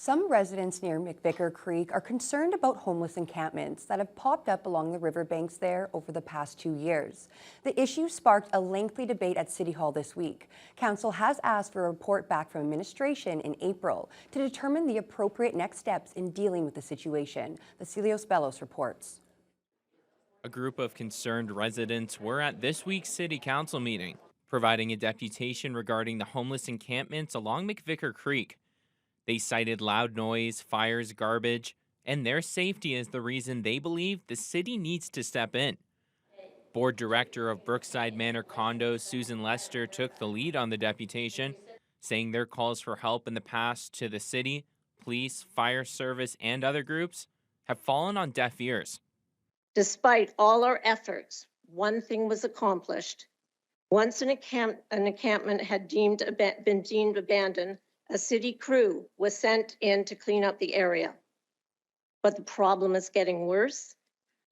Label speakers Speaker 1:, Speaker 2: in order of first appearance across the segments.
Speaker 1: Some residents near McVicar Creek are concerned about homeless encampments that have popped up along the riverbanks there over the past 2 years. The issue sparked a lengthy debate at City Hall this week. Council has asked for a report back from administration in April to determine the appropriate next steps in dealing with the situation. Celios Bellos reports.
Speaker 2: A group of concerned residents were at this week's City Council meeting, providing a deputation regarding the homeless encampments along McVicar Creek. They cited loud noise, fires, garbage, and their safety as the reason they believe the city needs to step in. Board director of Brookside Manor Condos, Susan Lester, took the lead on the deputation, saying their calls for help in the past to the city, police, fire service, and other groups have fallen on deaf ears.
Speaker 3: Despite all our efforts, one thing was accomplished. Once an encampment had been deemed abandoned, a city crew was sent in to clean up the area. But the problem is getting worse.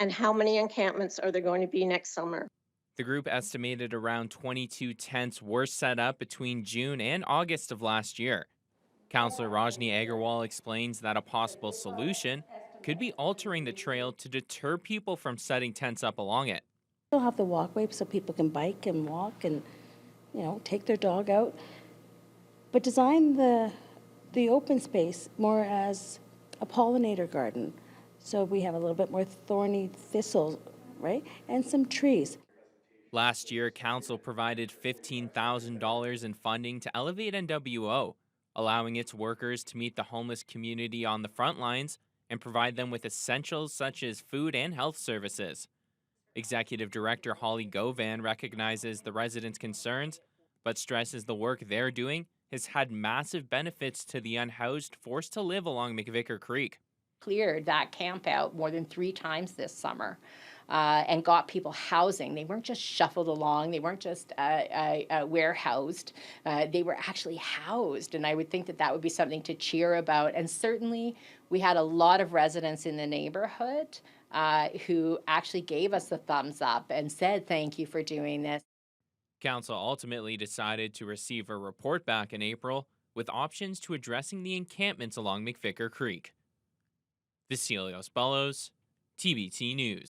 Speaker 3: And how many encampments are there going to be next summer?
Speaker 2: The group estimated around 22 tents were set up between June and August of last year. Councillor Rajni Agarwal explains that a possible solution could be altering the trail to deter people from setting tents up along it.
Speaker 4: We'll have the walkway so people can bike and walk and, take their dog out. But design the open space more as a pollinator garden. So we have a little bit more thorny thistles, right? And some trees.
Speaker 2: Last year, Council provided $15,000 in funding to Elevate NWO, allowing its workers to meet the homeless community on the front lines and provide them with essentials such as food and health services. Executive Director Holly Govan recognizes the residents' concerns, but stresses the work they're doing has had massive benefits to the unhoused forced to live along McVicar Creek.
Speaker 5: Cleared that camp out more than 3 times this summer and got people housing. They weren't just shuffled along. They weren't just warehoused. They were actually housed. And I would think that that would be something to cheer about. And certainly we had a lot of residents in the neighborhood who actually gave us the thumbs up and said, thank you for doing this.
Speaker 2: Council ultimately decided to receive a report back in April with options to addressing the encampments along McVicar Creek. Celios Bellos, TBT News.